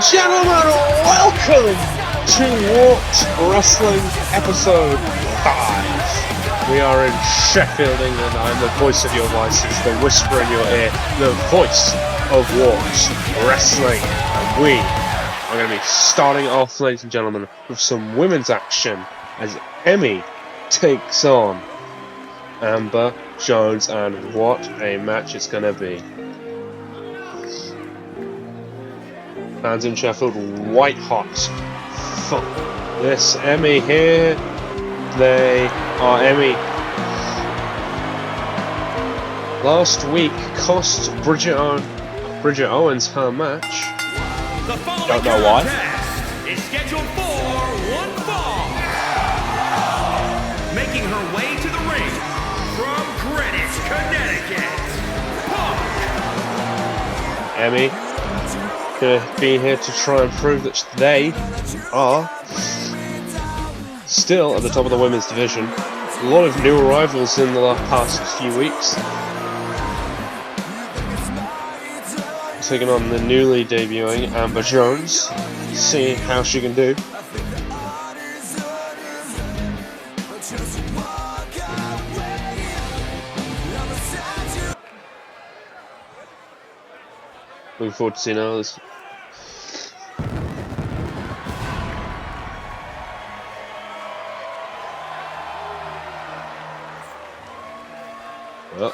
and gentlemen, welcome to Warped Wrestling Episode 5. We are in Sheffield, England. I'm the voice of your voices, the whisper in your ear, the voice of Warped Wrestling. And we are going to be starting off, ladies and gentlemen, with some women's action as Emi takes on Amber Jones, and what a match it's going to be. Fans in Sheffield, white hot for this Emi here. They are Emi. Last week cost Bridget Owens her match. Don't know why. Is scheduled for one fall. Making her way to the ring from Greenwich, Connecticut. Emi gonna be here to try and prove that they are still at the top of the women's division. A lot of new arrivals in the past few weeks. Taking on the newly debuting Amber Jones. See how she can do. Looking forward to seeing how this. Well,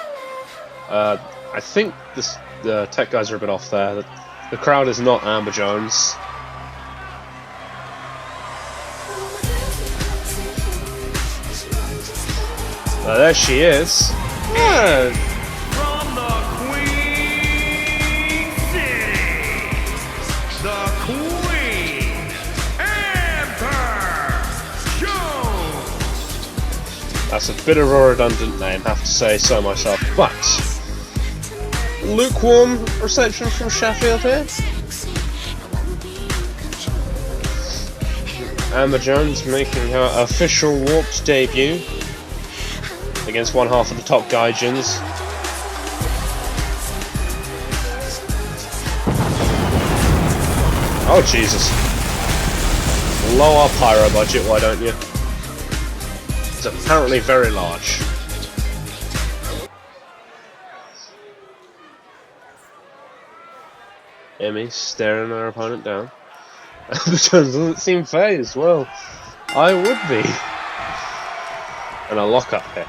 I think the tech guys are a bit off there. The crowd is not Amber Jones. There she is. Yeah. From the Queen City, the Queen, Amber Jones. That's a bit of a redundant name, have to say so myself, but lukewarm reception from Sheffield here. Amber Jones making her official Warped debut against one half of the top Gaijins. Oh Jesus. Lower pyro budget, why don't you? It's apparently very large. Emi staring her opponent down. Amber Jones doesn't seem phased. Well, I would be. And a lock up here.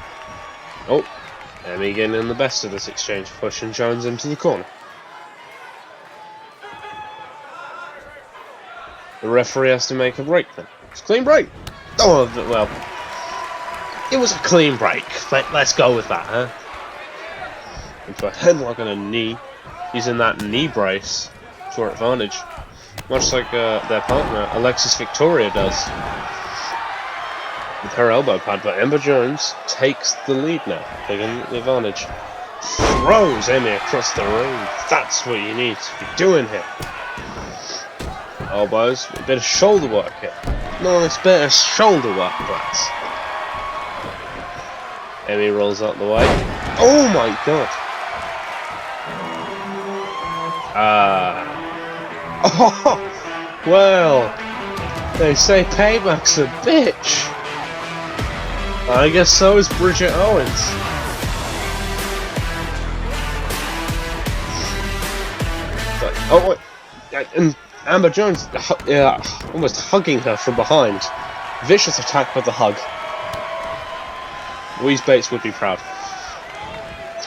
Oh, Emi getting in the best of this exchange, pushing Jones into the corner. The referee has to make a break then. It's a clean break. Oh, well, it was a clean break, but let's go with that, huh? Into a headlock and a knee, using that knee brace to her advantage, much like their partner Alexis Victoria does with her elbow pad. But Amber Jones takes the lead now, taking the advantage. Throws Emi across the ring. That's what you need to be doing here. Elbows, a bit of shoulder work here. Nice bit of shoulder work, lads. Emi rolls out the way. Oh my god! Oh, well, they say payback's a bitch. I guess so is Bridget Owens. But, oh wait, and Amber Jones almost hugging her from behind. Vicious attack with the hug. Louise Bates would be proud.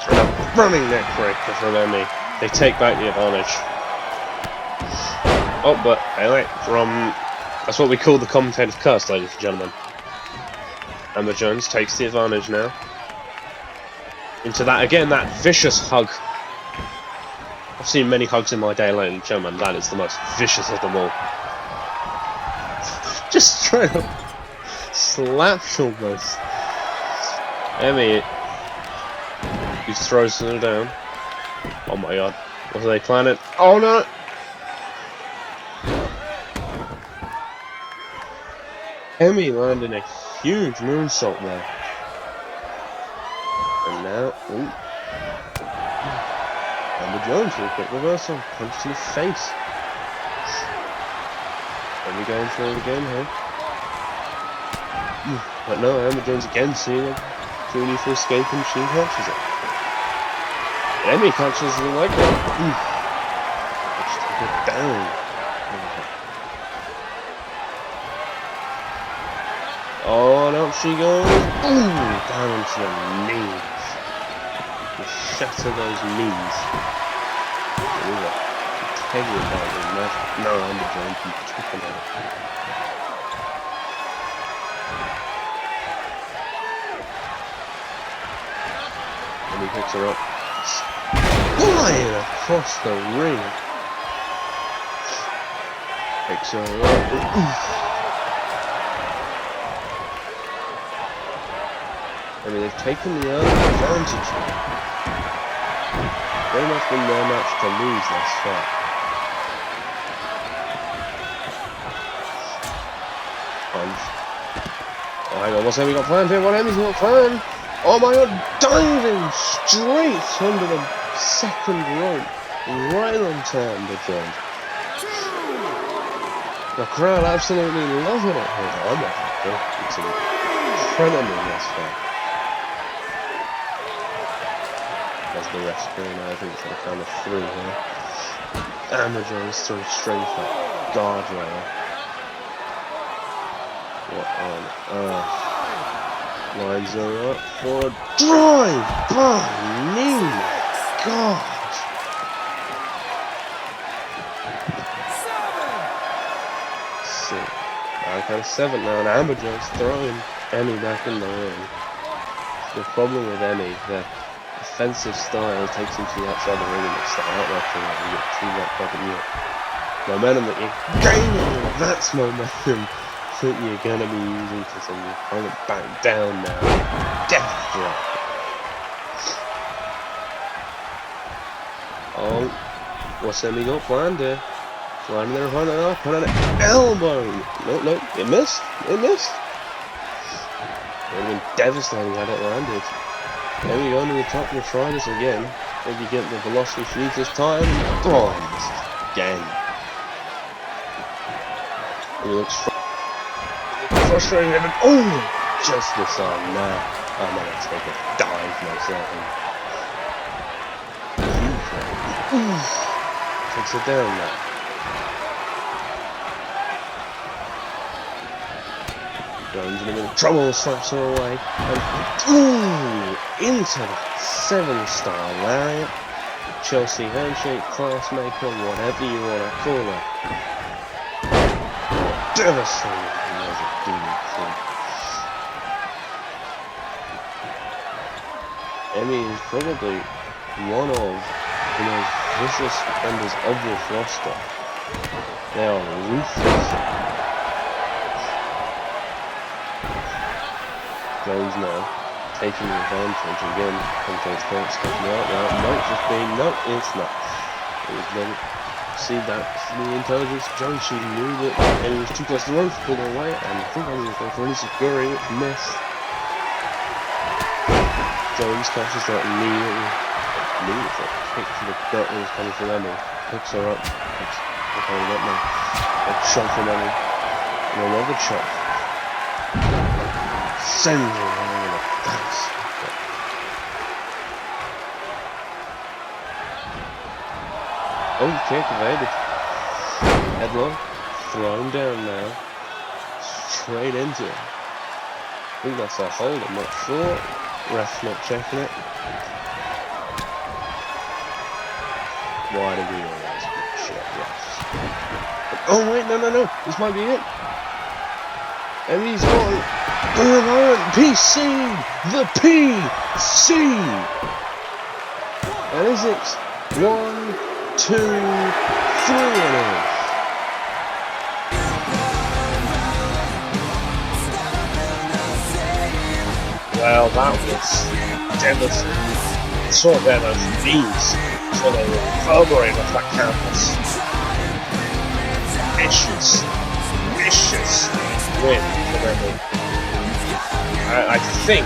And a running neck breaker from Emi. They take back the advantage. Oh, but anyway, that's what we call the commentator's curse, ladies and gentlemen. Amber Jones takes the advantage now. Into that again, that vicious hug. I've seen many hugs in my day, ladies and gentlemen. That is the most vicious of them all. Just straight up slaps almost. Emi, he throws her down. Oh my god. What are they planning? Oh no! Emi landing a huge moonsault there. And now, ooh. Amber Jones with a quick reversal. Punch to the face. Emi going for it again here. But no, Amber Jones again seeing it. Too neat for escaping, she catches it. Emi catches the leg drop. Let's take it down. Oh, and out she goes. Down onto the knees. Just shatter those knees. Heavy about the match. No, Amber Jones keep chipping at it. And he picks her up. Flying across the ring. Picks her up. I mean, they've taken the early advantage here. Very much been their match to lose thus far. Punch. Oh, hang on, what's Emi got planned here? What Emi's got planned? Oh my god, diving straight under the second rope. Right onto Amber Jones. The crowd absolutely loving it here. Oh my god, it's incredible this far. As the ref's going, I think for the count of 3 here. Amber Jones throws straight for guardrail. What on earth? Lines her up for a drive by knee. God. 6. Count of 7 now, and Amber Jones throwing Emi back in the ring. The problem with Emi, the offensive style takes him to the outside of the ring and they start out there for you get 2 that fucking year. Momentum that you're gaining, that's momentum that you're gonna be using to send your opponent back down now. Death drop. Oh, what's Emi got planned here? Flying there, running up, put an elbow. No, it missed. It missed. It would have been devastating had it landed. Emi going to the top to try this again. Maybe get the velocity she needs this time. Oh, he misses again. He looks frustrated. Oh, just this arm now. I'm gonna take a dive myself. Takes it down now. Jones in a bit of trouble, slaps her away, and into that 7-star lariat, Chelsea handshake, classmaker, whatever you want to call her. Devastating. Emi is probably one of the most vicious members of this roster. They are ruthless. Jones now taking the advantage again. Contains points taking out now. Nope, just being nope, it's not. It was then see that the intelligence of Jones, she knew that Emi was too close to the rope, pulled her away, and I think Emi was going for an insecurity, which missed. Jones catches that knee, it's a kick to the gut that was coming from Emi. Picks her up, picks her up now. A shot from Emi, and another shot. Sends her in the face. Oh, kick evaded. Headlock, thrown down now. Straight into it. I think that's a hold, I'm not sure. Ref's not checking it. Why do we always get shit refs? Oh wait, no. This might be it. Emi's gone. PC! The PC! And is it 1, 2, 3 and in? Well, that was devastating. Saw them as knees, so they were reverberating off that canvas. Vicious win for them. I think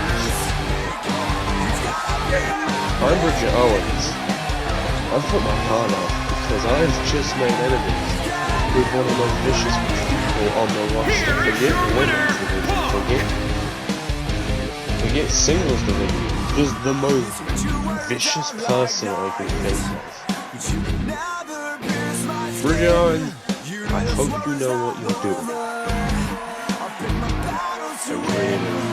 Amber Jones, I've put my heart off because I've just made enemies with one of the most vicious people on the roster. Forget women's division. Forget singles division. Just the most vicious person I can think of. Bryan, I hope you know what you're doing. I really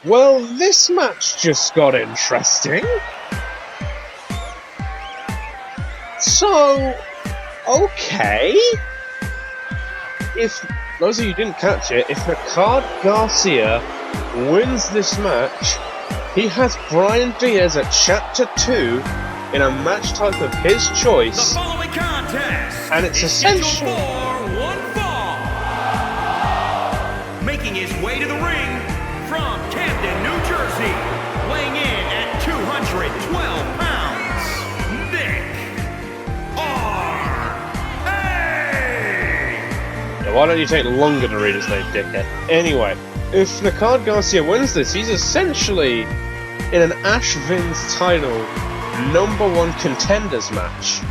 Well, this match just got interesting. So, okay. If those of you who didn't catch it, if Nicarde Garcia wins this match, he has Bryan Diaz at Chapter 2 in a match type of his choice. The following contest And it's essential. One fall. Making his way to the ring from Camden, New Jersey, weighing in at 212 pounds, Nick R.A. Now, why don't you take longer to read his name, dickhead? Anyway, if Nicarde Garcia wins this, he's essentially in an Ash Vince title #1 contenders match.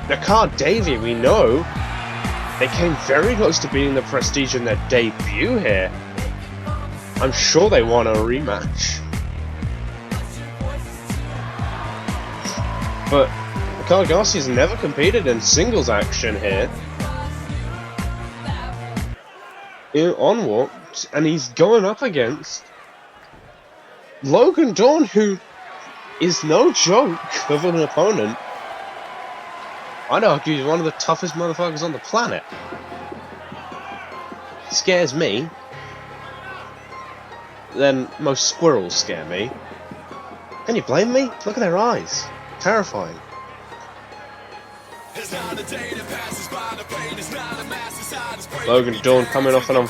Nicarde Davey, we know, they came very close to beating the Prestige in their debut here. I'm sure they want a rematch. But Nicarde Garcia's never competed in singles action here. Onward, and he's going up against Logan Dawn, who is no joke of an opponent. I'd argue he's one of the toughest motherfuckers on the planet. Scares me. Then most squirrels scare me. Can you blame me? Look at their eyes. Terrifying. Logan Dawn coming off a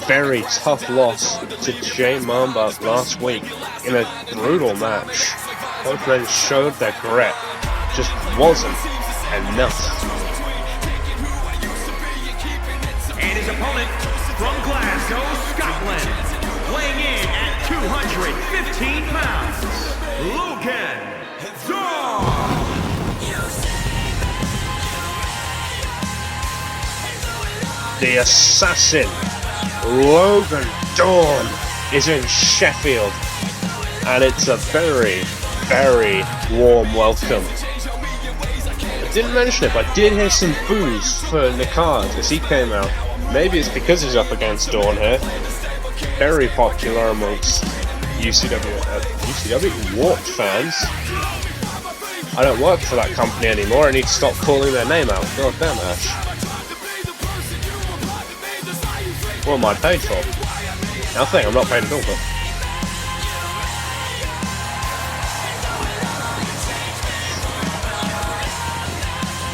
very tough loss to Mamba last week in a brutal match. Both men showed their grit. Just wasn't enough. And his opponent from Glasgow, Scotland, weighing in at 215 pounds, Logan Dawn. The assassin, Logan Dawn, is in Sheffield. and it's a very, very warm welcome. I didn't mention it, but I did hear some boos for Nicarde as he came out. Maybe it's because he's up against Dawn here. Very popular amongst UCW Warped fans. I don't work for that company anymore. I need to stop calling their name out. God damn, Ash. What am I paid for? Nothing. I'm not paid at all. But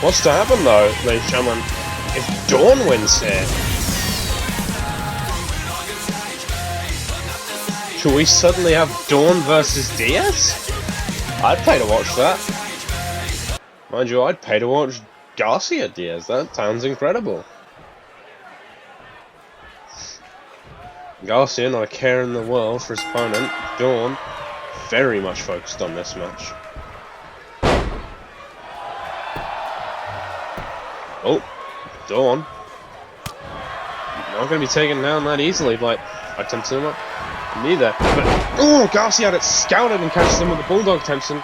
what's to happen though, ladies and gentlemen, if Dawn wins here? Should we suddenly have Dawn versus Diaz? I'd pay to watch that. Mind you, I'd pay to watch Garcia Diaz. That sounds incredible. Garcia, not a care in the world for his opponent. Dawn, very much focused on this match. Oh, Dawn. Not going to be taken down that easily by Tempson. Neither. But, oh, Garcia had it scouted and catches him with the Bulldog Tempson.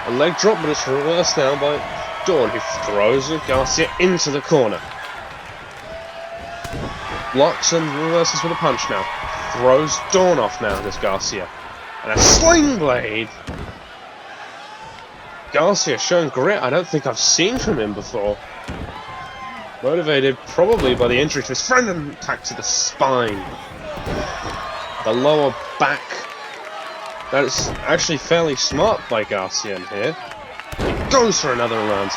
A leg drop, but it's reversed now by Dawn, who throws Garcia into the corner. Blocks and reverses with a punch now. Throws Dawn off now, this Garcia. And a sling blade. Garcia showing grit I don't think I've seen from him before. Motivated probably by the injury to his friend and attack to the spine. The lower back. That is actually fairly smart by Garcia in here. He goes for another round.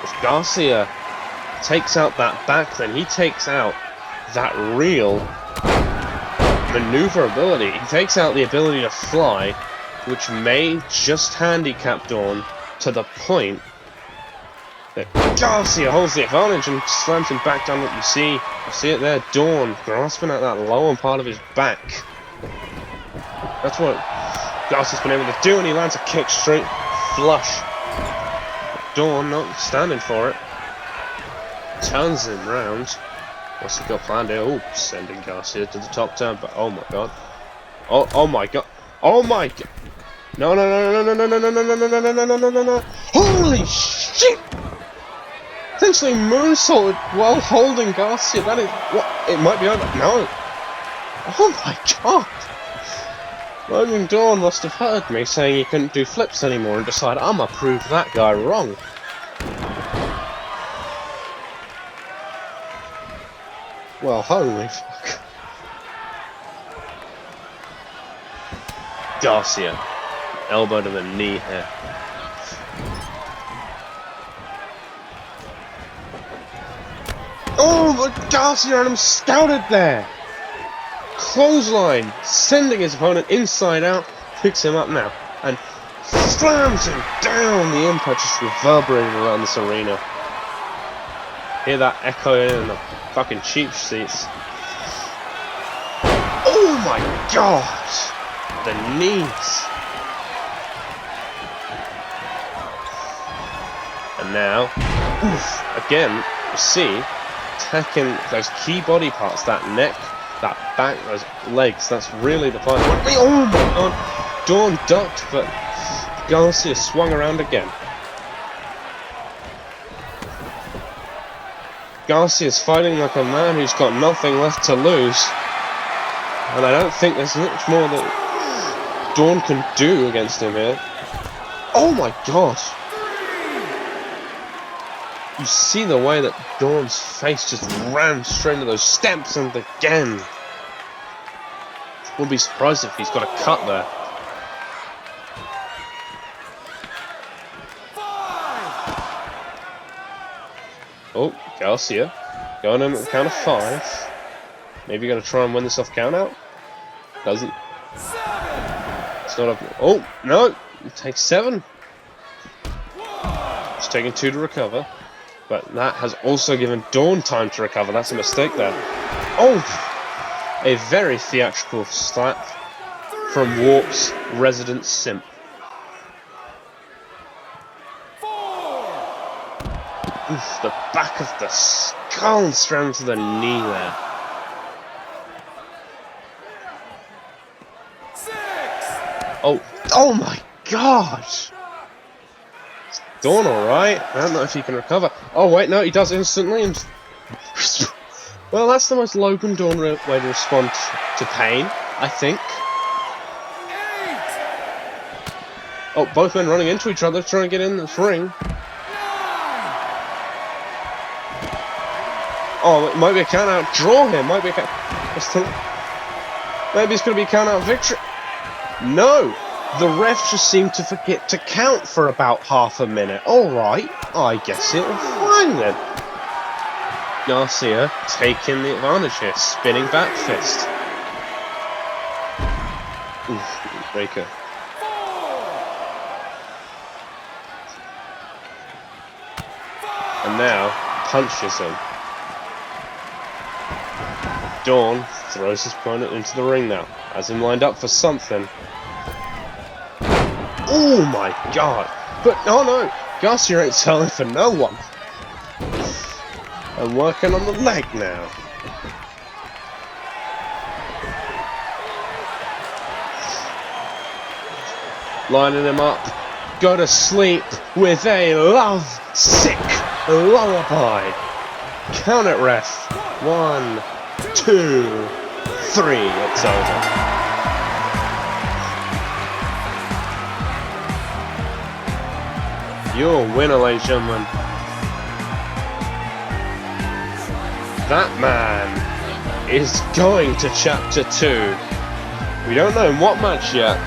If Garcia takes out that back, then he takes out that real maneuverability. He takes out the ability to fly, which may just handicap Dawn to the point that Garcia holds the advantage and slams him back down. What you see it there, Dawn grasping at that lower part of his back. That's what Garcia's been able to do, and he lands a kick straight flush. Dawn not standing for it. Turns him round. What's he got planned here? Oh, sending Garcia to the top turn, but oh my god. Oh my god. Oh my god. No. Holy shit! Essentially moonsaulted while holding Garcia. That is what it might be over. No. Oh my god. Logan Dawn must have heard me saying he couldn't do flips anymore and decided I'ma prove that guy wrong. Well, holy fuck. Garcia. Elbow to the knee here. Oh, but Garcia had him scouted there! Clothesline, sending his opponent inside out, picks him up now, and slams him down. The impact just reverberated around this arena. Hear that echo in the fucking cheap seats. Oh my god! The knees. And now, oof, again, you see, attacking those key body parts, that neck, that back, those legs, that's really the part. Oh my god! Dawn ducked, but Garcia swung around again. Garcia's fighting like a man who's got nothing left to lose. And I don't think there's much more that Dawn can do against him here. Oh my god! You see the way that Dawn's face just ran straight into those steps, and again. Wouldn't be surprised if he's got a cut there. Oh, Garcia. Going in at the count of 5. Maybe gonna try and win this off count out. Doesn't. It's not a. Oh, no! It takes 7. It's taking 2 to recover. But that has also given Dawn time to recover. That's a mistake there. Oh! A very theatrical slap from Warp's resident Simp. Oof, the back of the skull straight to the knee there. Oh my god! Is Dawn alright? I don't know if he can recover. Oh wait, no, he does instantly. And well, that's the most Logan Dawn way to respond to pain, I think. Oh, both men running into each other, trying to get in this ring. Oh, it might be a count-out draw here. Might be a count. Maybe it's going to be a count-out victory. No! The ref just seemed to forget to count for about half a minute. Alright, I guess it'll fine then. Garcia taking the advantage here. Spinning back fist. Oof, breaker. And now, punches him. Dawn throws his opponent into the ring now. Has him lined up for something. Oh my god! But, oh no! Garcia ain't selling for no one. I'm working on the leg now. Lining him up. Go to sleep with a love-sick lullaby. Count it, ref. 1, 2, 3. It's over. Your winner, ladies and gentlemen. That man is going to Chapter 2. We don't know in what match yet.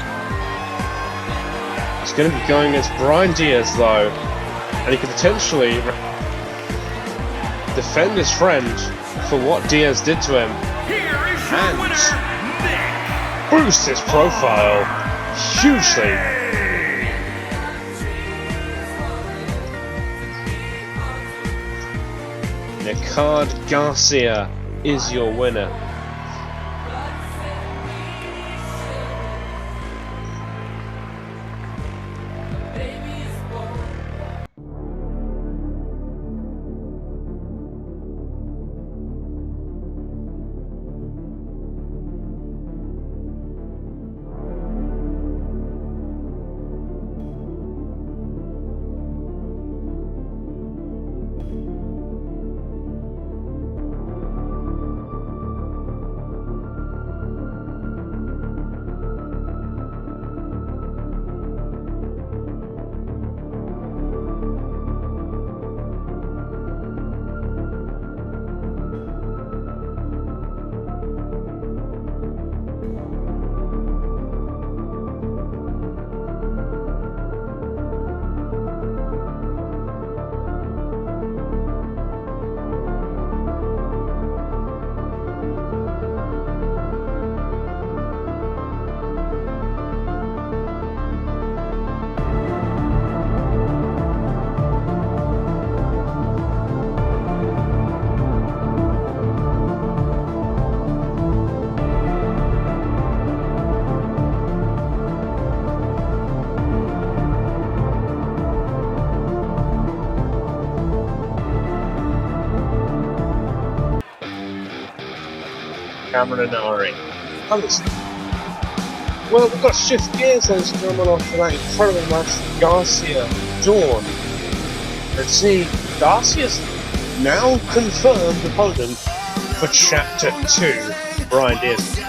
He's going to be going against Bryan Diaz, though. And he could potentially defend his friend for what Diaz did to him. And boost his profile hugely. Nicarde Garcia is your winner. Cameron and Ari. Well, we've got to shift gears, ladies and gentlemen, after that incredible match, Garcia, Dawn. Let's see, Garcia's now confirmed opponent for Chapter 2, Bryan Diaz.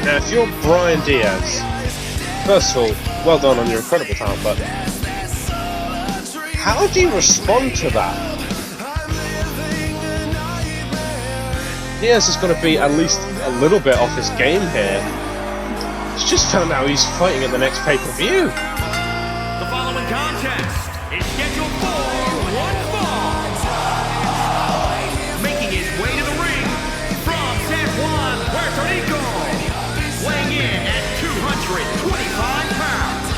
Now, if you're Bryan Diaz, first of all, well done on your incredible talent, but how do you respond to that? Diaz has got to be at least a little bit off his game here. He's just found out he's fighting at the next pay-per-view. The following contest is scheduled for one fall. Making his way to the ring from San Juan, Puerto Rico, weighing in at 225 pounds,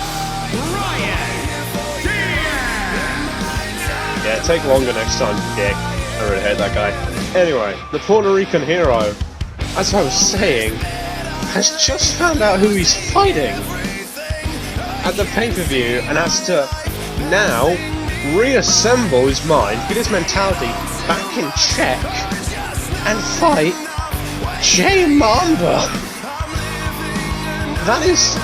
Bryan Diaz. Yeah, take longer next time, dick. I really hate that guy. Anyway, the Puerto Rican hero, as I was saying, has just found out who he's fighting at the pay-per-view and has to now reassemble his mind, get his mentality back in check, and fight Mamba! That is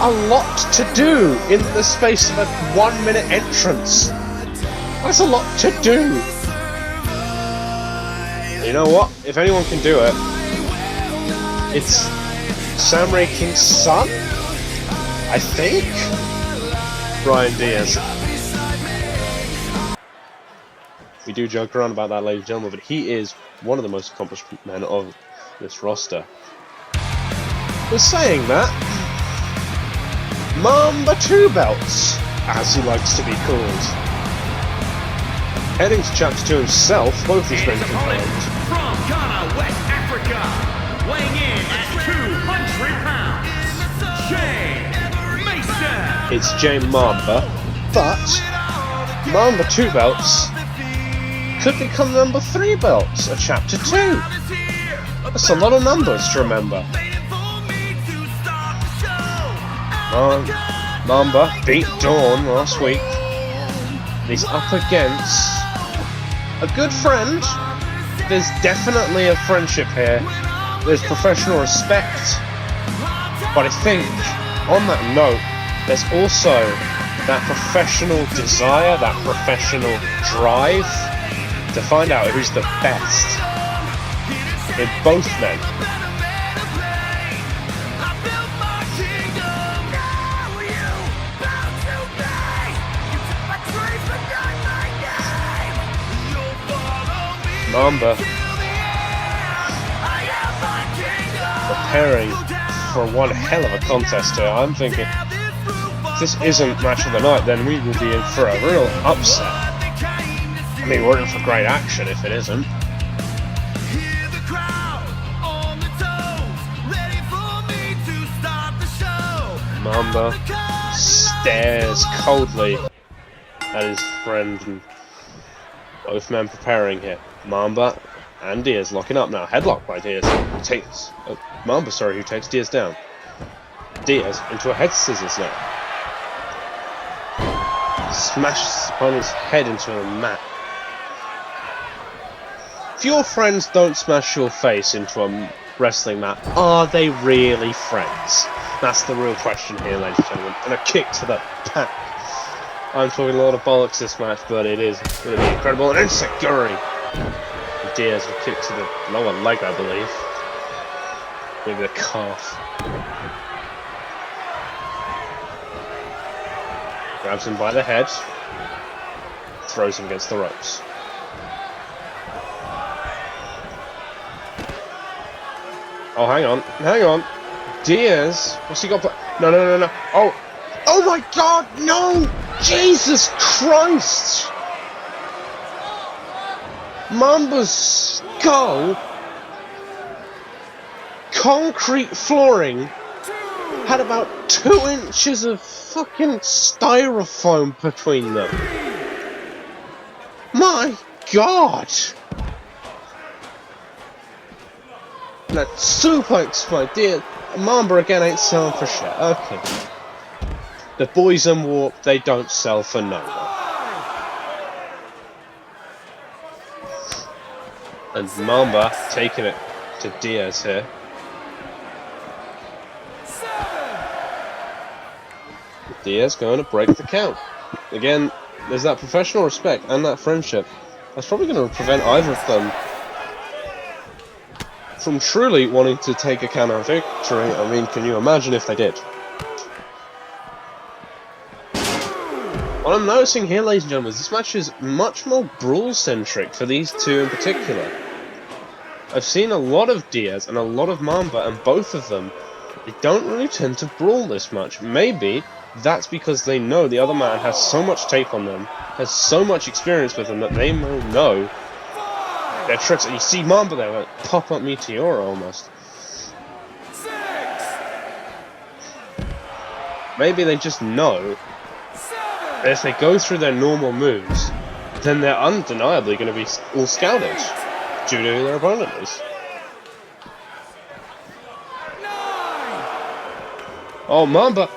a lot to do in the space of a 1 minute entrance. That's a lot to do. You know what? If anyone can do it, it's Samurai King's son? I think? Bryan Diaz. We do joke around about that, ladies and gentlemen, but he is one of the most accomplished men of this roster. But saying that, Mamba 2 belts, as he likes to be called. Heading to chapter 2 himself, both his men confirmed. From Ghana, West Africa, weighing in at 200 pounds, Mason. It's Mamba, but Mamba 2 belts could become number 3 belts at chapter 2. That's a lot of numbers to remember. Mamba beat Dawn last week. He's up against a good friend. There's definitely a friendship here. There's professional respect. But I think, on that note, there's also that professional desire, that professional drive to find out who's the best in both men. Mamba preparing for one hell of a contest here. I'm thinking, if this isn't match of the night, then we will be in for a real upset. I mean, we're in for great action if it isn't. Mamba stares coldly at his friend, and both men preparing here. Mamba and Diaz locking up now. Headlock by Diaz. Mamba, who takes Diaz down. Diaz into a head scissors now. Smashes his opponent's head into the mat. If your friends don't smash your face into a wrestling mat, are they really friends? That's the real question here, ladies and gentlemen. And a kick to the back. I'm talking a lot of bollocks this match, but it is going to be incredible. And Enseguri. Diaz will kick to the lower leg, I believe. Maybe the calf. Grabs him by the head. Throws him against the ropes. Oh, hang on. Diaz, what's he got? No. Oh my God, no! Jesus Christ! Mamba's skull, concrete flooring, had about 2 inches of fucking styrofoam between them. My God! That suplex by Diaz. Mamba again ain't selling for shit. Okay. The boys in Warp, they don't sell for no one. And Mamba taking it to Diaz here. Diaz going to break the count. Again, there's that professional respect and that friendship. That's probably going to prevent either of them from truly wanting to take a count of victory. I mean, can you imagine if they did? What I'm noticing here, ladies and gentlemen, is this match is much more brawl-centric for these two in particular. I've seen a lot of Diaz and a lot of Mamba, and both of them, they don't really tend to brawl this much. Maybe that's because they know the other man has so much tape on them, has so much experience with them, that they will know their tricks. And you see Mamba there, like pop-up meteor almost. Maybe they just know that if they go through their normal moves, then they're undeniably going to be all scouted due to who their opponent is. Oh, Mamba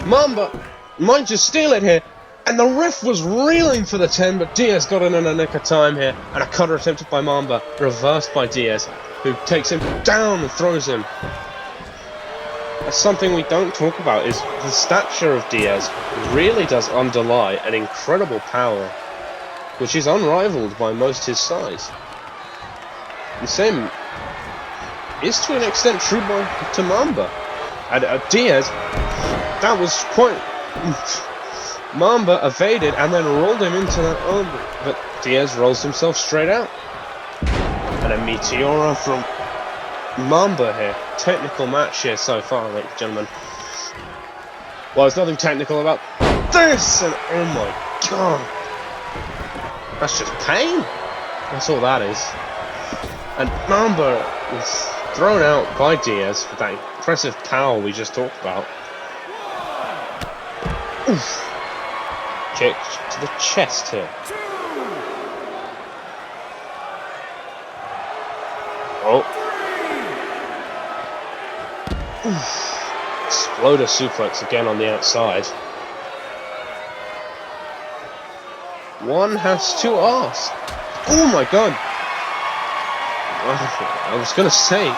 might just steal it here. And the ref was reeling for the 10, but Diaz got in a nick of time here. And a cutter attempted by Mamba, reversed by Diaz. who takes him down and throws him. That's something we don't talk about, is the stature of Diaz really does underlie an incredible power, which is unrivaled by most his size. The same is to an extent true to Mamba. And Diaz, that was quite... Mamba evaded and then rolled him into that arm, but Diaz rolls himself straight out. And a Meteora from Mamba here. Technical match here so far, ladies and gentlemen. Well, there's nothing technical about this, and oh my god. That's just pain. That's all that is. And Mamba is thrown out by Diaz for that impressive power we just talked about. Oof. Kick to the chest here. Oh. Oof. Exploder suplex again on the outside. One has to ask. Oh my god. I was gonna say,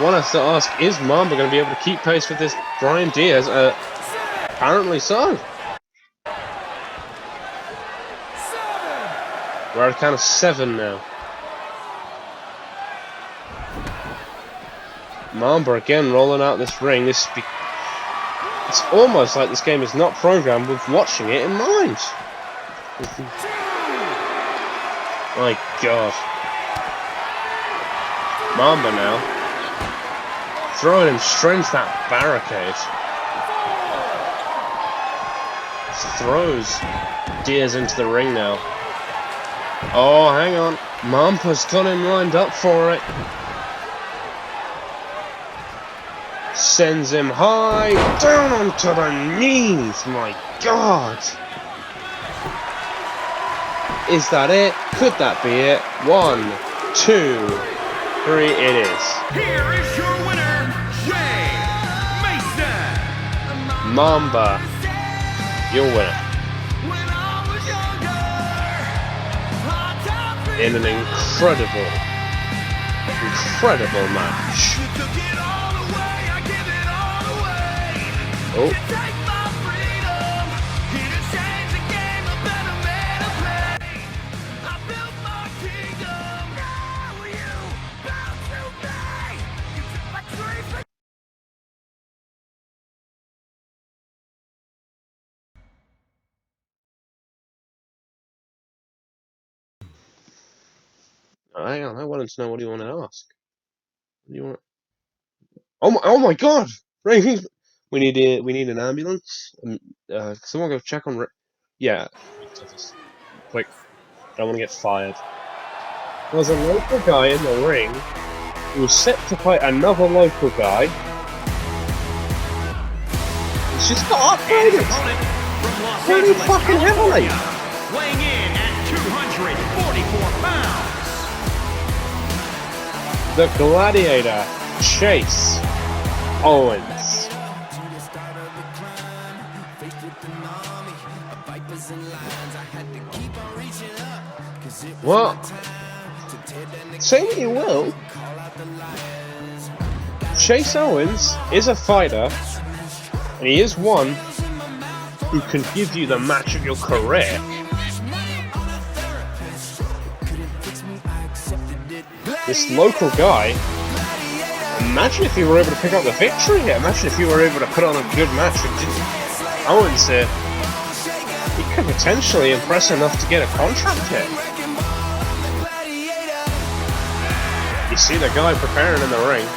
one has to ask, is Mamba gonna be able to keep pace with this Bryan Diaz? Apparently so. We're at a count of 7 now. Mamba again rolling out this ring. It's almost like this game is not programmed with watching it in mind. My god. Mamba now. Throwing him straight into that barricade. Throws Diaz into the ring now. Oh, hang on. Mamba's got him lined up for it. Sends him high, down onto the knees. My god. Is that it? Could that be it? 1, 2, 3, it is. Here is your winner, Jay Mason. Mamba, your winner. In an incredible match. Oh. Hang on, I wanted to know what do you want to ask. What do you want? Oh my god! We need an ambulance. Someone go check on. Yeah, quick. Don't want to get fired. There's a local guy in the ring who was set to fight another local guy. He's just got upgraded pretty fucking heavily. Weighing in at 244 pounds. The Gladiator, Chase Owens. Well, say what you will, Chase Owens is a fighter, and he is one who can give you the match of your career. This local guy, imagine if you were able to pick up the victory here. Imagine if you were able to put on a good match with Owens here. He could potentially impress enough to get a contract here. You see the guy preparing in the ring.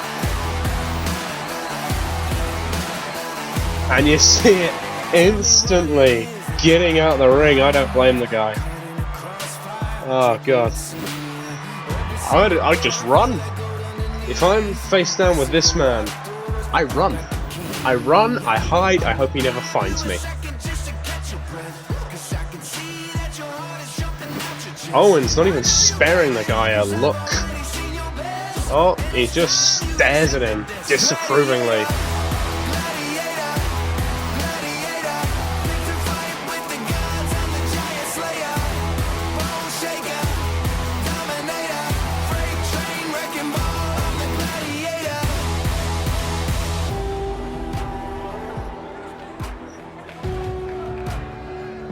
And you see it instantly getting out the ring. I don't blame the guy. Oh god. I'd just run. If I'm face down with this man, I run. I run, I hide, I hope he never finds me. Owens not even sparing the guy a look. Oh, he just stares at him disapprovingly.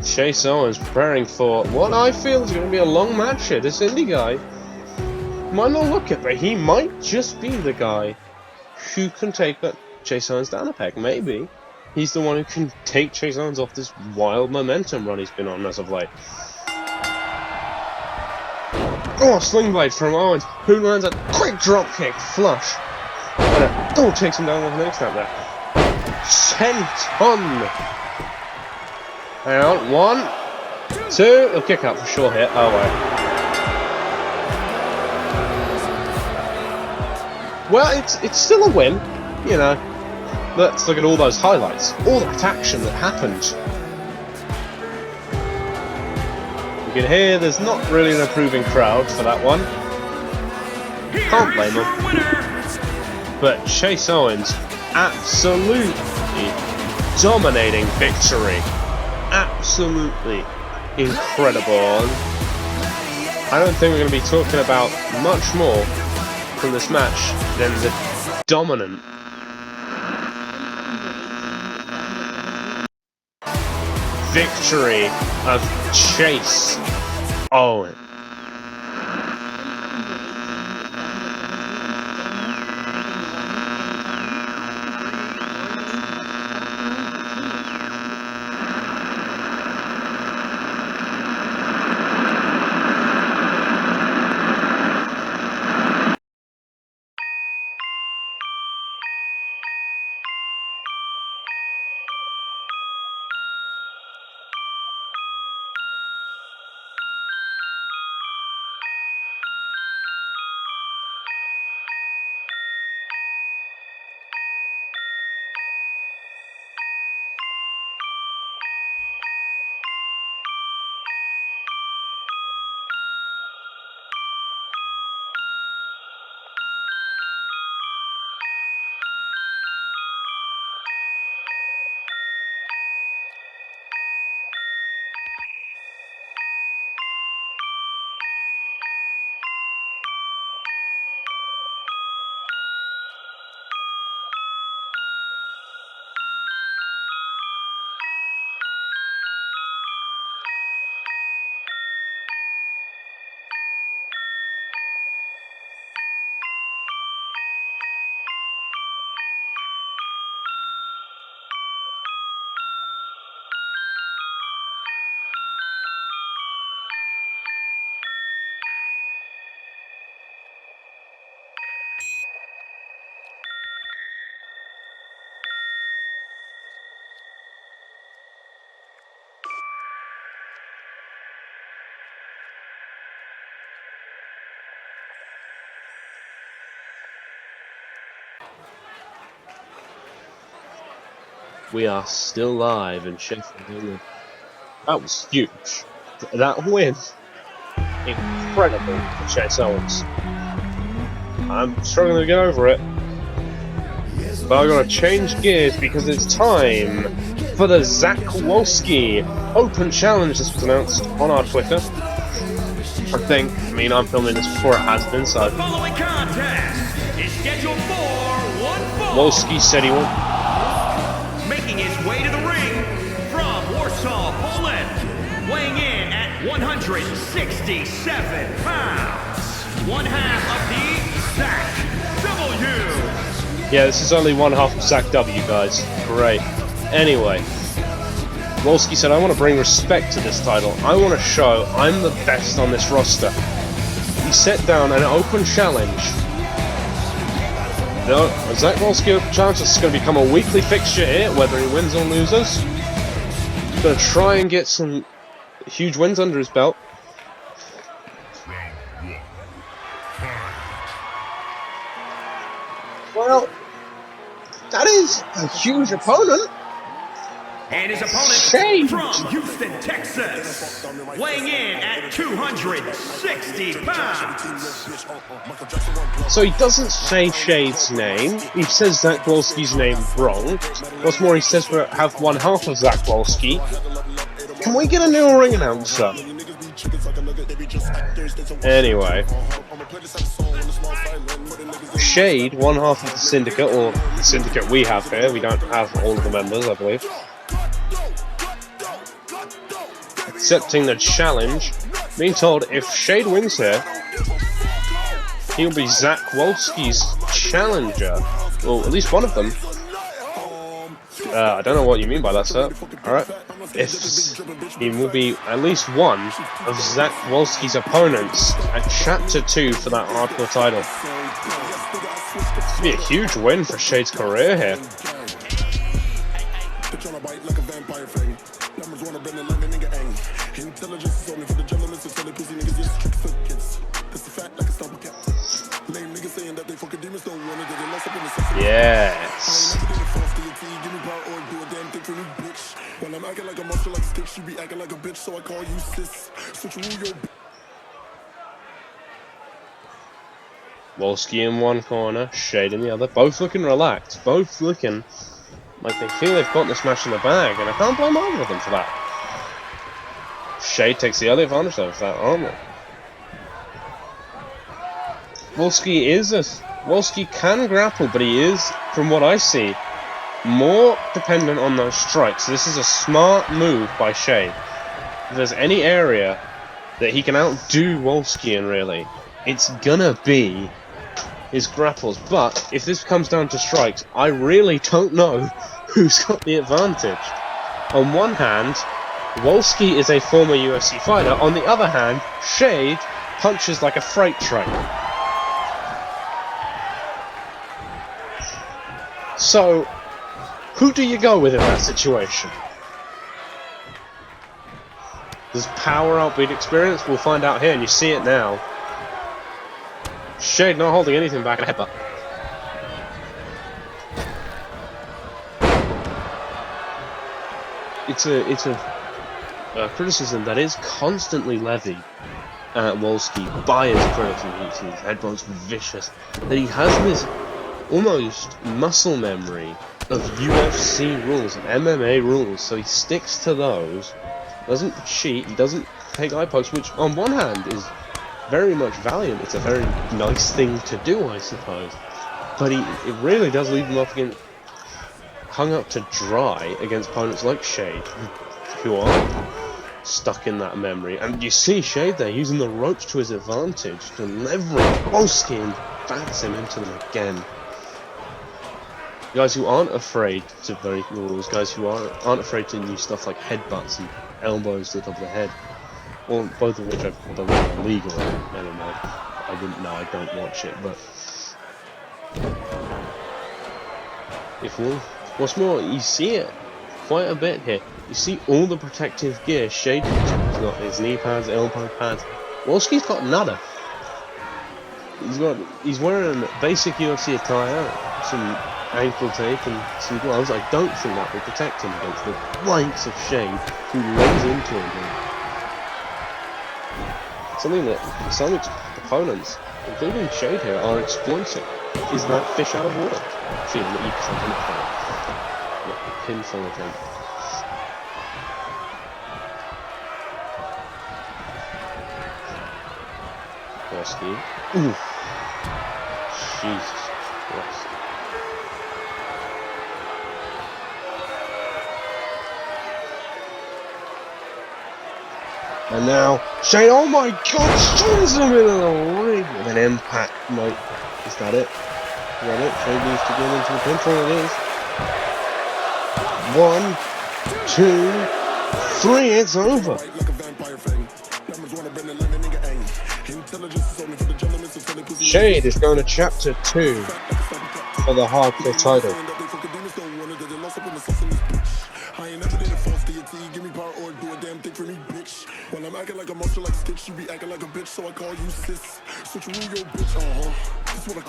Chase Owens preparing for what I feel is going to be a long match here. This indie guy might not look it, but he might just be the guy who can take that Chase Owens down a peg. Maybe he's the one who can take Chase Owens off this wild momentum run he's been on as of late. Oh, sling blade from Owens, who lands a quick drop kick, flush. And takes him down with the next snap there. 10-ton. Hang on, 1, 2, he'll kick out for sure hit. Oh wait. Well, it's still a win, you know. Let's look at all those highlights, all that action that happened. You can hear there's not really an approving crowd for that one. Can't blame them. But Chase Owens, absolutely dominating victory. Absolutely incredible. I don't think we're going to be talking about much more from this match than the dominant victory of Chase Owens. We are still live in Sheffield. That was huge. That win, incredible for Chase Owens. I'm struggling to get over it. But I've got to change gears because it's time for the Zack Wolski Open Challenge. This was announced on our Twitter. I mean, I'm filming this before it has been, so... The following contest is scheduled for one fall. Wolski said he won. Making his way to the ring from Warsaw, Poland, weighing in at 167 pounds, one half of the Zack W. Yeah, this is only one half of Zack W, guys. Great. Anyway, Wolski said, I want to bring respect to this title. I want to show I'm the best on this roster. He set down an open challenge. No, Zack Wolski Open Challenge is going to become a weekly fixture here, whether he wins or loses. He's going to try and get some huge wins under his belt. Well, that is a huge opponent. And his opponent Shade from Houston, Texas, weighing in at 260 pounds. So he doesn't say Shade's name. He says Zack Wolski's name wrong. What's more, he says we have one half of Zack Wolski. Can we get a new ring announcer? Anyway. Shade, one half of the Syndicate, or the Syndicate we have here. We don't have all of the members, I believe. accepting the challenge, being told if Shade wins here, he'll be Zack Wolski's challenger. Well, at least one of them. I don't know what you mean by that, sir. Alright. If he will be at least one of Zack Wolski's opponents at Chapter 2 for that hardcore title. This would be a huge win for Shade's career here. Yes. Wolski in one corner, Shade in the other. Both looking relaxed. Both looking like they feel they've got this match in the bag, and I can't blame either of them for that. Shade takes the early advantage though with that armor. Wolski can grapple, but he is, from what I see, more dependent on those strikes. This is a smart move by Shade. If there's any area that he can outdo Wolski in, really, it's gonna be his grapples. But if this comes down to strikes, I really don't know who's got the advantage. On one hand, Wolski is a former UFC fighter. On the other hand, Shade punches like a freight train. So, who do you go with in that situation? Does power outbeat experience? We'll find out here, and you see it now. Shade not holding anything back in a headbutt. It's a criticism that is constantly levied at Wolski by his critics. His headbutt's vicious. That he has this almost muscle memory of UFC rules and MMA rules, so he sticks to those. Doesn't cheat. He doesn't take eye pokes, which on one hand is very much valiant. It's a very nice thing to do, I suppose. But it really does leave him hung up to dry against opponents like Shade, who are stuck in that memory. And you see Shade there using the ropes to his advantage to leverage Wolski and bats him into them again. Guys who aren't afraid to break the rules, guys who aren't afraid to use stuff like headbutts and elbows to the top of the head, or both of which I don't know are legal in MMA. I wouldn't know, I don't watch it, but what's more, you see it quite a bit here. You see all the protective gear. Shade's got his knee pads, elbow pads. Wolski's got nada. He's wearing basic UFC attire, some ankle tape and some gloves. I don't think that will protect him against the likes of Shade, who lays into him. Something that some opponents, including Shade here, are exploiting is that fish out of water feeling that you can't control. Yeah, pinfall of him. Wolski. Ooh. Jesus Christ. And now, Shane, oh my god, strings him in the ring with an impact. No, is that it? Is that it? Shane needs to get into the pinfall. It is. 1, 2, 3, it's over. Shade is going to Chapter 2 for the hardcore title.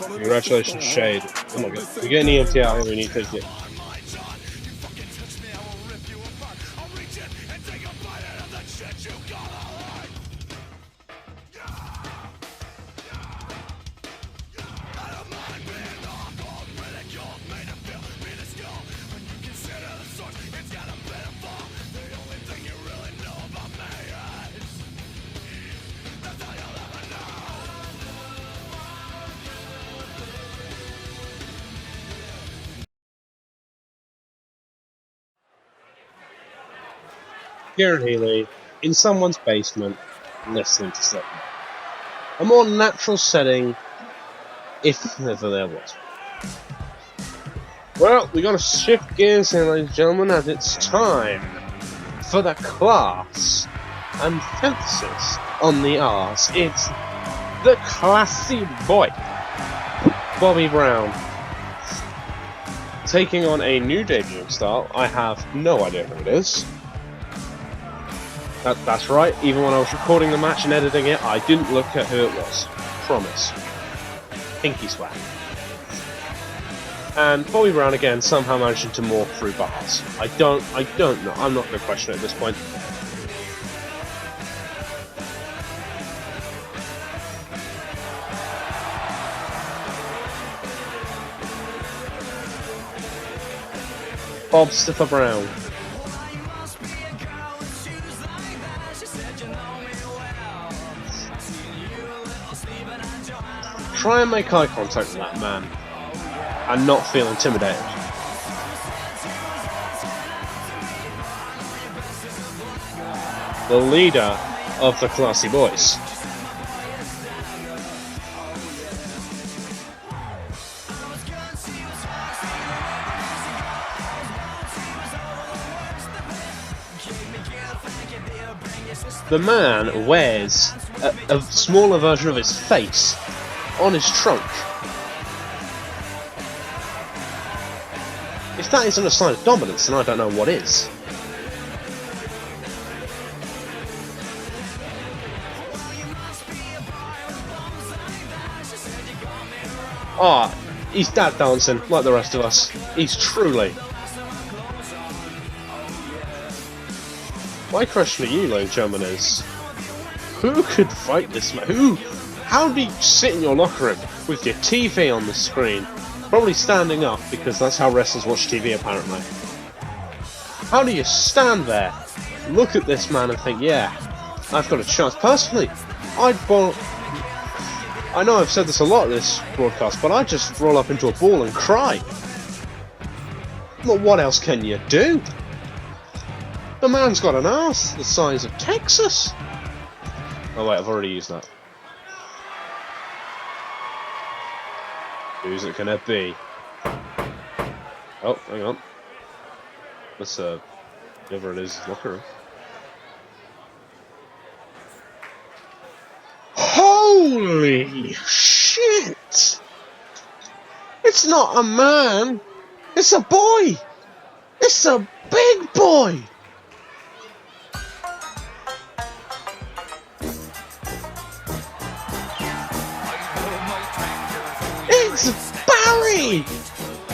Congratulations, Shade. Oh my god. We're getting EMT out here, we need to take it. Garrett Haley in someone's basement listening to something. A more natural setting, if ever there was. Well, we gotta shift gears here, ladies and gentlemen, as it's time for the class and emphasis on the R's. It's the classy boy, Bobby Brown, taking on a new debuting style. I have no idea who it is. That's right, even when I was recording the match and editing it, I didn't look at who it was. Promise. Pinky swear. And Bobby Brown again somehow managing to morph through bars. I don't know. I'm not going to question it at this point. Bob Stiffer Brown. Try and make eye contact with that man and not feel intimidated. The leader of the Classy Boys. The man wears a smaller version of his face on his trunk. If that isn't a sign of dominance, then I don't know what is. Ah, he's dad dancing like the rest of us. He's truly. My question to you, ladies and gentlemen, is who could fight this man? How do you sit in your locker room with your TV on the screen? Probably standing up, because that's how wrestlers watch TV apparently. How do you stand there, look at this man and think, yeah, I've got a chance? Personally, I know I've said this a lot in this broadcast, but I'd just roll up into a ball and cry. Well, what else can you do? The man's got an ass the size of Texas. Oh wait, I've already used that. Who's it gonna be? Oh, hang on. Let's whatever it is, locker room. Holy shit! It's not a man! It's a boy! It's a big boy! It's Barry!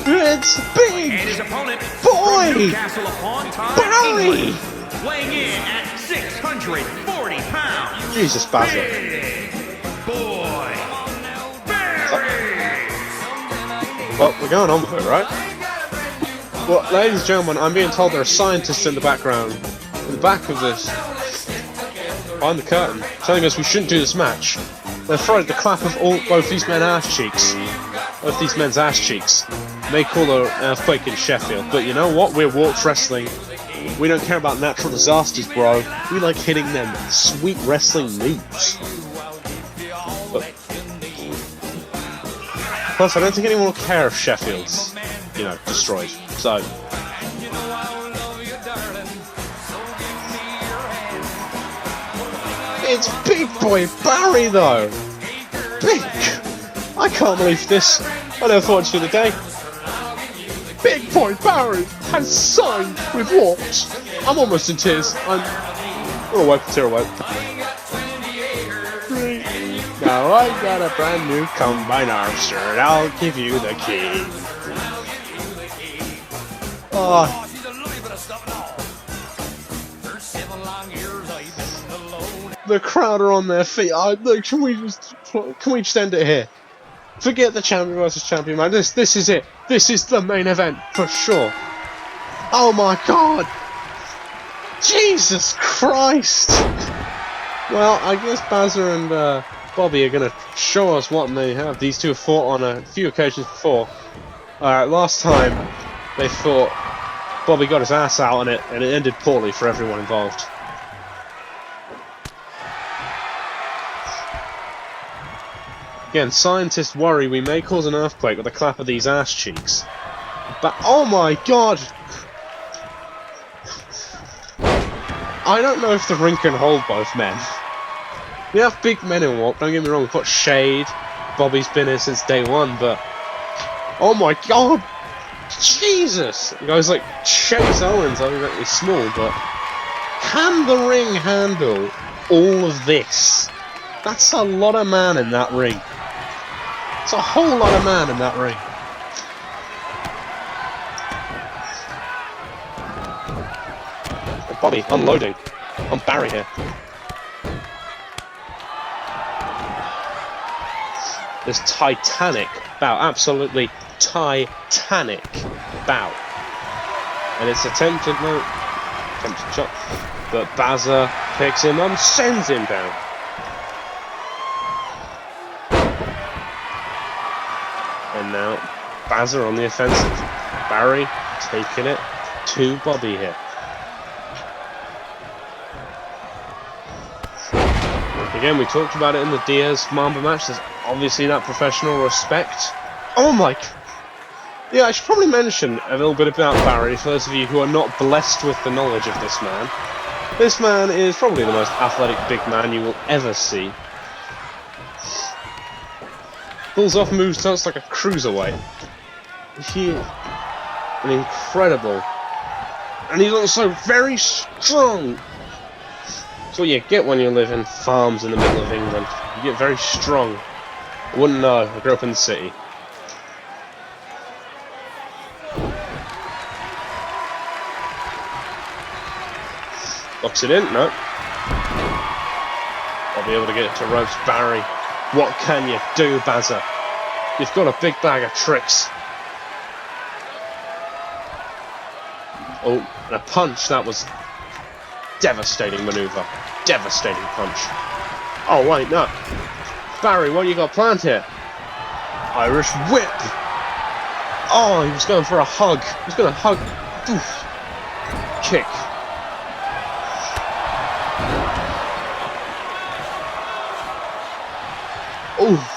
It's big! And his opponent, boy! Newcastle upon Time, Barry! England, weighing in at 640 pounds. Jesus, Basil. Big boy, Barry! Well, we're going on with it, right? Well, ladies and gentlemen, I'm being told there are scientists in the background, in the back of this, behind the curtain, telling us we shouldn't do this match. They're afraid the clap of both these men's ass cheeks. Both these men's ass cheeks may call an earthquake in Sheffield, but you know what? We're Warts Wrestling. We don't care about natural disasters, bro. We like hitting them sweet wrestling moves. But, plus, I don't think anyone will care if Sheffield's, you know, destroyed. So, it's Big Boy Barry, though. Big. I can't believe this. I never thought it'd be the day. Big Boy Barry has signed with what? I'm almost in tears. I'm gonna wipe the tear away. Now I got a brand new Combine Arm shirt. I'll give you the key. Oh. The crowd are on their feet. Look, can we just end it here? Forget the champion versus champion, man. This is it. This is the main event for sure. Oh my god! Jesus Christ! Well, I guess Bazza and Bobby are gonna show us what they have. These two have fought on a few occasions before. Alright, last time they fought, Bobby got his ass out on it, and it ended poorly for everyone involved. Again, scientists worry we may cause an earthquake with a clap of these ass cheeks. But oh my god! I don't know if the ring can hold both men. We have big men in Warp, don't get me wrong, we've got Shade, Bobby's been here since day one, but oh my god! Jesus! The guy's like Chase Owens, only really small, but can the ring handle all of this? That's a lot of man in that ring. It's a whole lot of man in that ring. Bobby unloading on Barry here. This titanic bout, absolutely titanic bout. And it's attempted shot, but Bazza picks him up and sends him down. And now Bazza on the offensive. Barry taking it to Bobby here. Again, we talked about it in the Diaz Mamba match. There's obviously that professional respect. Oh my! Yeah, I should probably mention a little bit about Barry for those of you who are not blessed with the knowledge of this man. This man is probably the most athletic big man you will ever see. Pulls off moves stunts like a cruiserweight. He is an incredible, and he's also very strong. That's what you get when you live in farms in the middle of England. You get very strong. I wouldn't know. I grew up in the city. Locks it in. No. I'll be able to get it to ropes. Barry. What can you do, Bazza? You've got a big bag of tricks. Oh, and a punch. That was devastating maneuver. Devastating punch. Oh wait, no. Barry, what you got planned here? Irish whip. Oh, he was going for a hug. He was going to hug. Oof. Kick. Oof.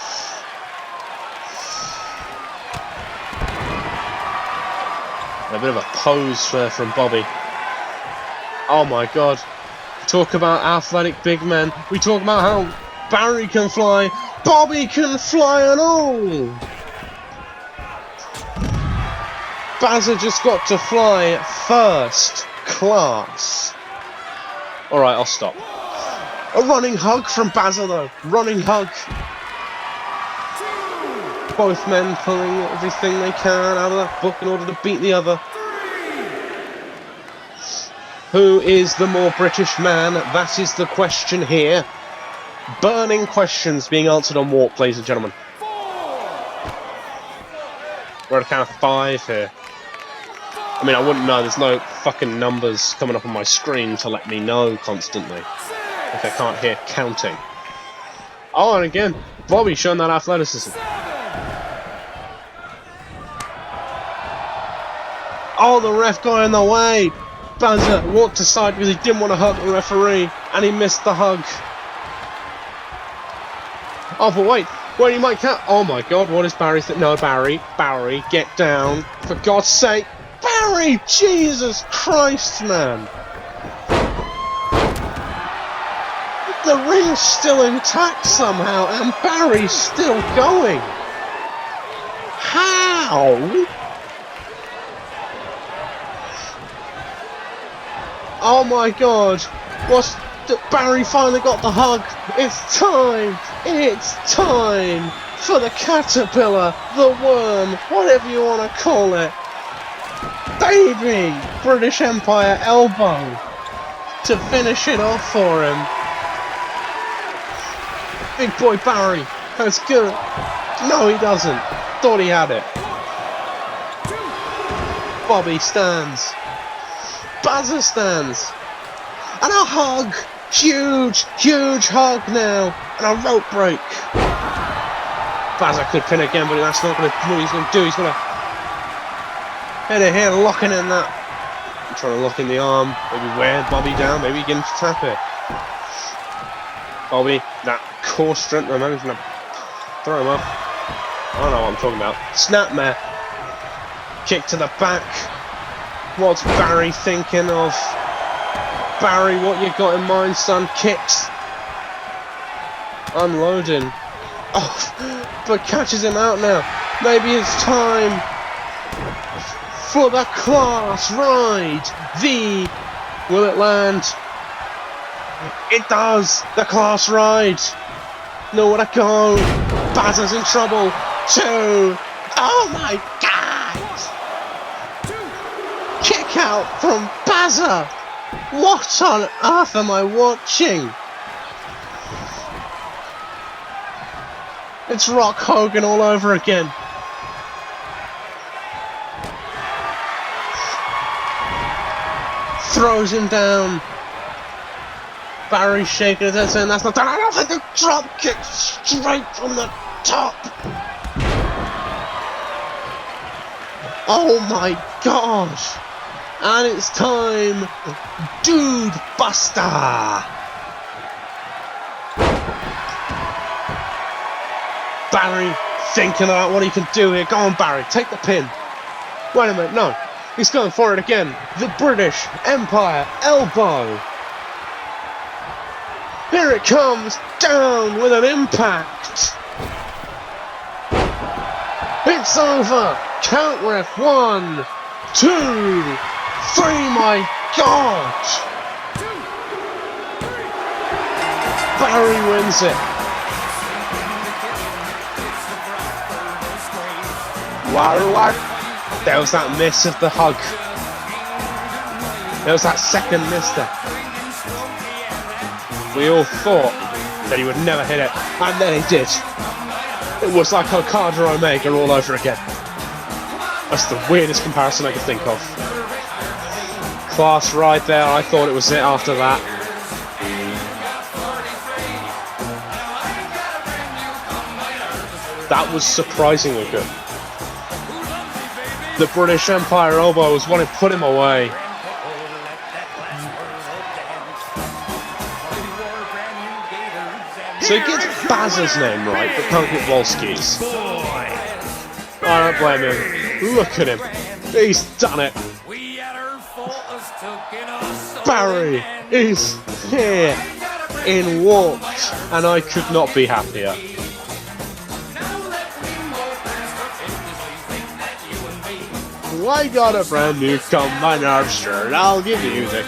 A bit of a pose there from Bobby. Oh my god. Talk about athletic big men. We talk about how Barry can fly. Bobby can fly and all. Bazza just got to fly first class. Alright, I'll stop. A running hug from Bazza though. Running hug. Both men pulling everything they can out of that book in order to beat the other. Who is the more British man? That is the question here. Burning questions being answered on Warp, ladies and gentlemen. We're at a count of 5 here. I mean, I wouldn't know. There's no fucking numbers coming up on my screen to let me know constantly if I can't hear counting. Oh, and again, Bobby showing that athleticism. Oh, the ref got in the way. Bazza walked aside because he didn't want to hurt the referee, and he missed the hug. Oh, but wait, you might count. Oh my god, what is Barry's thing? No, Barry, get down. For God's sake. Barry! Jesus Christ, man. The ring's still intact somehow, and Barry's still going. How? Oh my god, Barry finally got the hug. It's time for the caterpillar, the worm, whatever you want to call it. Baby, British Empire elbow to finish it off for him. Big boy Barry, that's good. No, he doesn't. Thought he had it. Bobby stands. Bazza stands. And a hug. Huge hug now. And a rope break. Bazza could pin again, but that's not going to do what he's going to do. He's going to head it here, locking in that. I'm trying to lock in the arm. Maybe wear Bobby down. Maybe he can tap it. Bobby, that core strength, the management. Throw him up. I don't know what I'm talking about. Snapmare. Kick to the back. What's Barry thinking of? Barry, what you got in mind, son? Kicks. Unloading. Oh, but catches him out now. Maybe it's time for the class ride. Will it land? It does. The class ride. Nowhere to go. Bazza's in trouble. 2. Oh my God. Kick out from Bazza. What on earth am I watching? It's Rock Hogan all over again. Throws him down. Barry shaking his head saying that's not done. I don't think the drop kick straight from the top. Oh my gosh. And it's time. Dude Buster. Barry thinking about what he can do here. Go on, Barry, take the pin. Wait a minute, no. He's going for it again. The British Empire elbow. Here it comes, down with an impact. It's over. Count ref. 1, 2, 3. My God. Barry wins it. There was that miss of the hug. There was that second miss there. We all thought that he would never hit it, and then he did. It was like Okada Omega all over again. That's the weirdest comparison I could think of. Class right there, I thought it was it after that. That was surprisingly good. The British Empire elbow was wanting to put him away. So he gets Bazza's name right, but can't get Wolski's. I don't blame him. Look at him. He's done it. Barry is here in Warped, and I could not be happier. I got a brand new Combine Arm shirt. I'll give you music.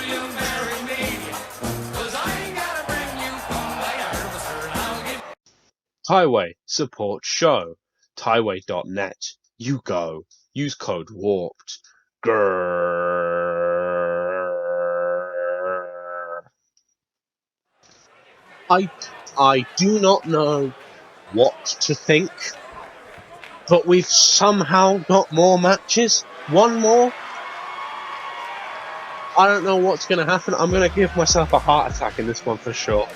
Tyway support show. Tyway.net. You go. Use code WARPED. Grrr. I do not know what to think, but we've somehow got more matches. One more. I don't know what's going to happen. I'm going to give myself a heart attack in this one for sure.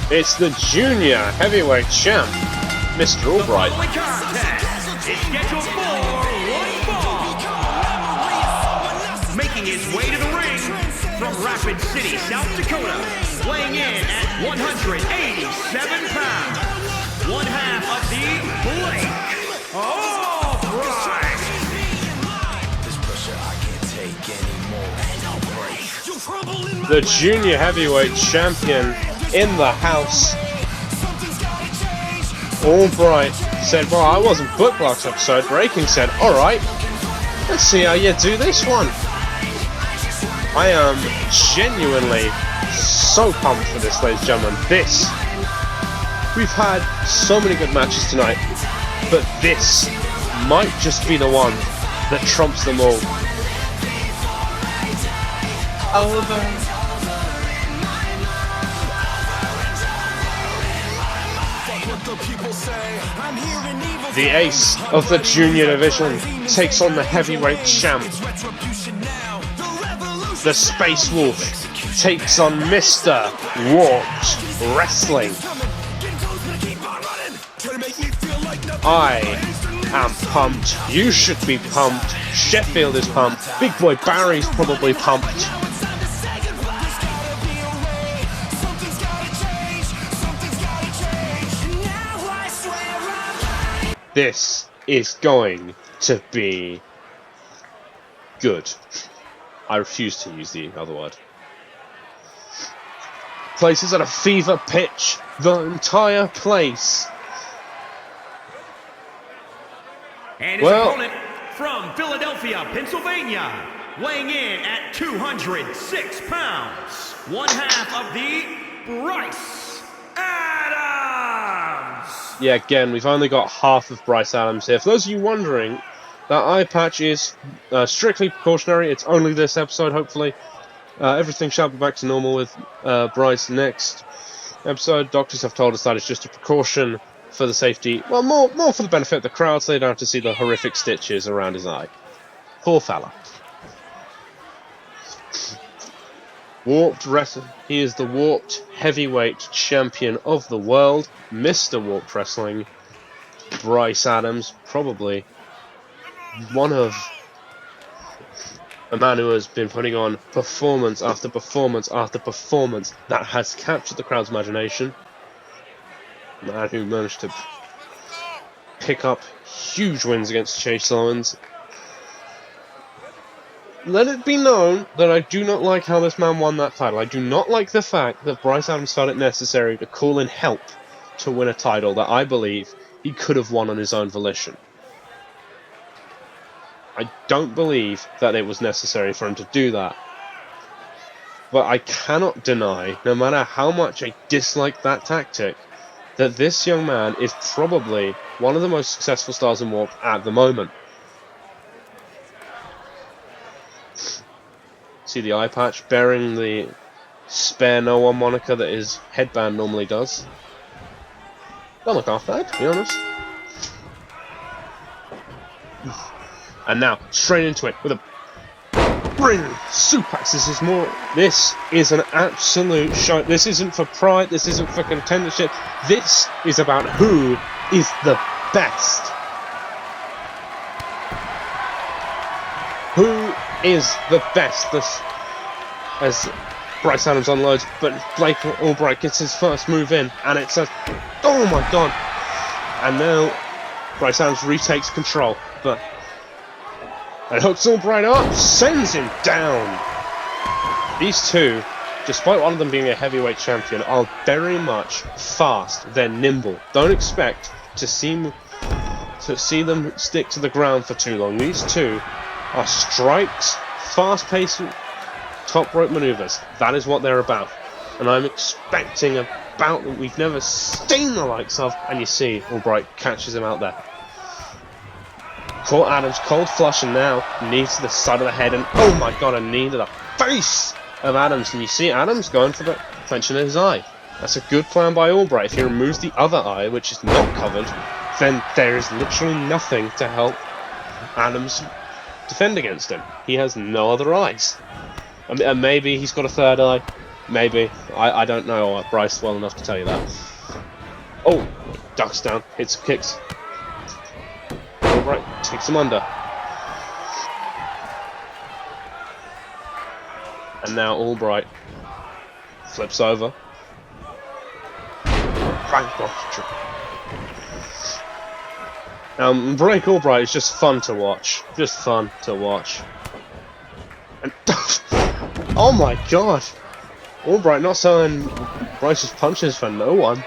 It's the junior heavyweight champ, Mr. Albright. It's scheduled for one fall. Making his way to the ring from Rapid City, South Dakota, weighing in at 187 pounds, one half of the Blake Albright. The junior heavyweight champion in the house. Albright said, well, I wasn't booked last episode. Breaking said, alright, let's see how you do this one. I am genuinely so pumped for this, ladies and gentlemen. We've had so many good matches tonight, but this might just be the one that trumps them all. Over. The ace of the junior division takes on the heavyweight champ. The Space Wolf takes on Mr. Warped Wrestling. I am pumped. You should be pumped. Sheffield is pumped. Big boy Barry's probably pumped. This is going to be good. I refuse to use the other word. Place is at a fever pitch. The entire place. And his opponent from Philadelphia, Pennsylvania, weighing in at 206 pounds, one half of the Bryce Adams. Yeah, again, we've only got half of Bryce Adams here. For those of you wondering, that eye patch is strictly precautionary. It's only this episode, hopefully. Everything shall be back to normal with Bryce next episode. Doctors have told us that it's just a precaution for the safety, well, more for the benefit of the crowd, so they don't have to see the horrific stitches around his eye. Poor fella. Warped Wrestling. He is the Warped Heavyweight Champion of the world, Mr. Warped Wrestling. Bryce Adams, probably one of a man who has been putting on performance after performance after performance that has captured the crowd's imagination. A man who managed to pick up huge wins against Chase Owens. Let it be known that I do not like how this man won that title. I do not like the fact that Bryce Adams felt it necessary to call in help to win a title that I believe he could have won on his own volition. I don't believe that it was necessary for him to do that. But I cannot deny, no matter how much I dislike that tactic, that this young man is probably one of the most successful stars in Warp at the moment. See the eye patch bearing the spare no one moniker that his headband normally does. Don't look half bad, to be honest. And now, straight into it with a ring suplex. This is an absolute show. This isn't for pride, this isn't for contendership. This is about who is the best. Who is the best? As Bryce Adams unloads, but Blake Albright gets his first move in, and it's a... oh my god! And now Bryce Adams retakes control, but... and hooks Albright up, sends him down! These two, despite one of them being a heavyweight champion, are very much fast. They're nimble. Don't expect to see them stick to the ground for too long. These two are strikes, fast-paced top rope maneuvers. That is what they're about. And I'm expecting a bout that we've never seen the likes of. And you see, Albright catches him out there. Caught Adams, cold flush, and now knee to the side of the head. And oh my god, a knee to the face of Adams. And you see Adams going for the clench in his eye. That's a good plan by Albright. If he removes the other eye, which is not covered, then there is literally nothing to help Adams defend against him. He has no other eyes. And maybe he's got a third eye. Maybe. I don't know Bryce well enough to tell you that. Oh, ducks down, hits kicks. Albright takes him under. And now Albright flips over. Break Albright is just fun to watch. Just fun to watch. And oh my god! Albright not selling Bryce's punches for no one.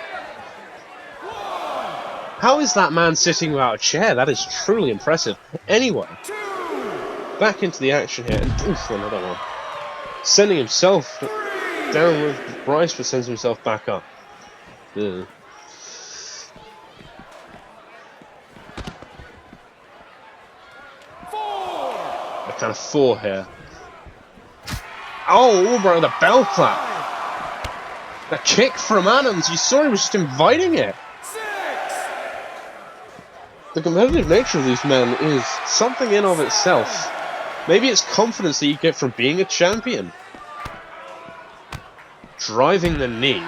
How is that man sitting without a chair? That is truly impressive. Anyway, back into the action here. And oof, another one. Sending himself down with Bryce, but sends himself back up. Ugh. A kind of 4 here. Oh, Albright with a bell clap. The kick from Adams. You saw he was just inviting it. The competitive nature of these men is something in of itself. Maybe it's confidence that you get from being a champion. Driving the knee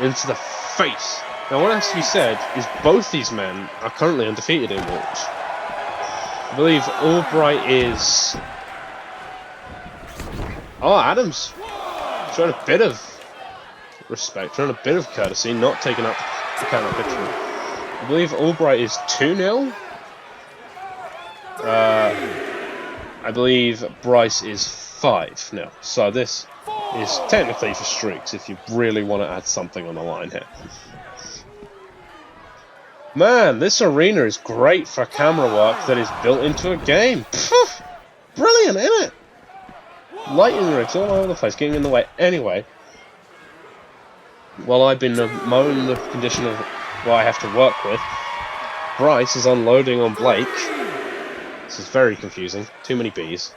into the face Now, what has to be said is both these men are currently undefeated in walks. I believe Albright is... Oh, Adams. Showing a bit of respect, showing a bit of courtesy, not taking up the counter victory. I believe Albright is 2-0. I believe Bryce is 5-0. So this is technically for streaks if you really want to add something on the line here. Man, this arena is great for camera work that is built into a game. Pfft, brilliant, isn't it? Lighting rigs all over the place, getting in the way. Anyway, while I've been mowing the condition of what I have to work with, Bryce is unloading on Blake. This is very confusing. Too many B's.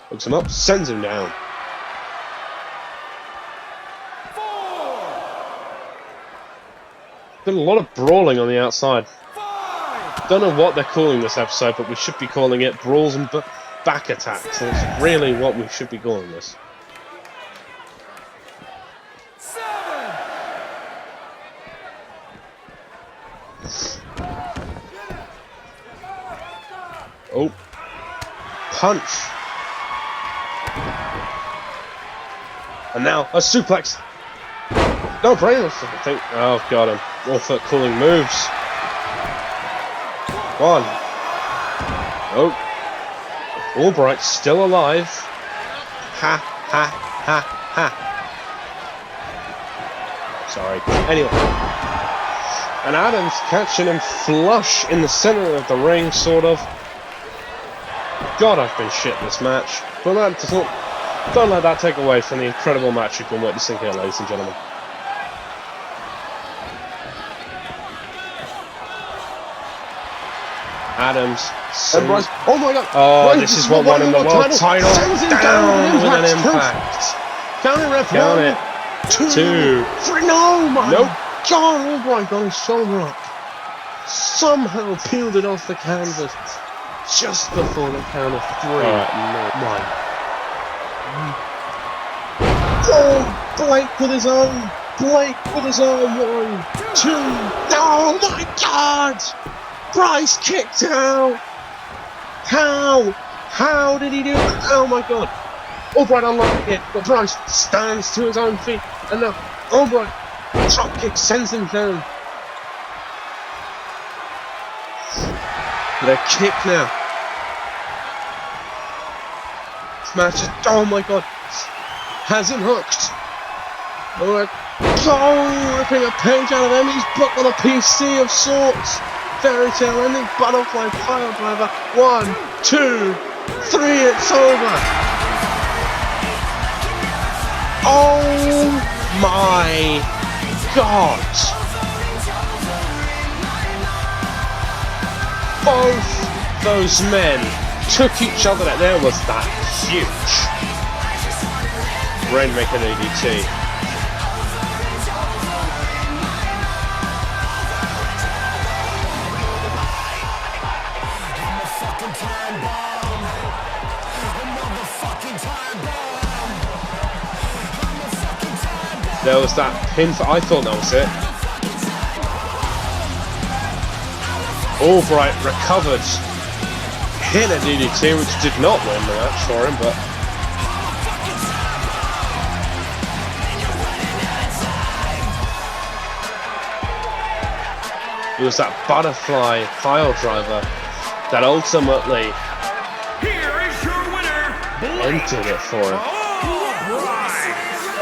Hooks him up, sends him down. Been a lot of brawling on the outside. Don't know what they're calling this episode, but we should be calling it brawls and back attacks. And it's really what we should be calling this. Oh. Punch. And now a suplex. No brainless, I think. Oh, got him. All foot cooling moves. One. Oh. Albright still alive. Ha, ha, ha, ha. Sorry. Anyway. And Adams catching him flush in the center of the ring, sort of. God, I've been shit this match. But that doesn't... Don't let that take away from the incredible match you've been witnessing here, ladies and gentlemen. Adams. And Bryce. Oh my god! Oh, Bryce, this is what won him the world title. Down with an impact. Count it, ref. Count it. 2, 3. No, man. Nope. John Albright got his shoulder up. Somehow peeled it off the canvas just before the count of 3. Alright, Oh, Blake with his own. Blake with his own. 1, 2. Oh my god! Bryce kicked out! How? How did he do it? Oh my god! Albright unlocked it, but Bryce stands to his own feet, and now Albright drop kick sends him down. With a kick now. This match is, oh my god, has him hooked. Alright, oh, ripping a page out of Emi's book on a PC of sorts. Fairy tale ending, butterfly pile driver. 1, 2, 3, it's over. Oh my god. Both those men took each other out. There was that huge Rainmaker ADT. There was that pin for, I thought that was it. Albright recovered, hit a DDT, which did not win the match for him, but it was that butterfly pile driver that ultimately ended it for him.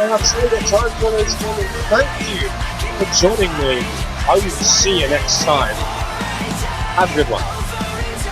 Absolutely, time for this morning. Thank you for joining me. I will see you next time. Have a good one.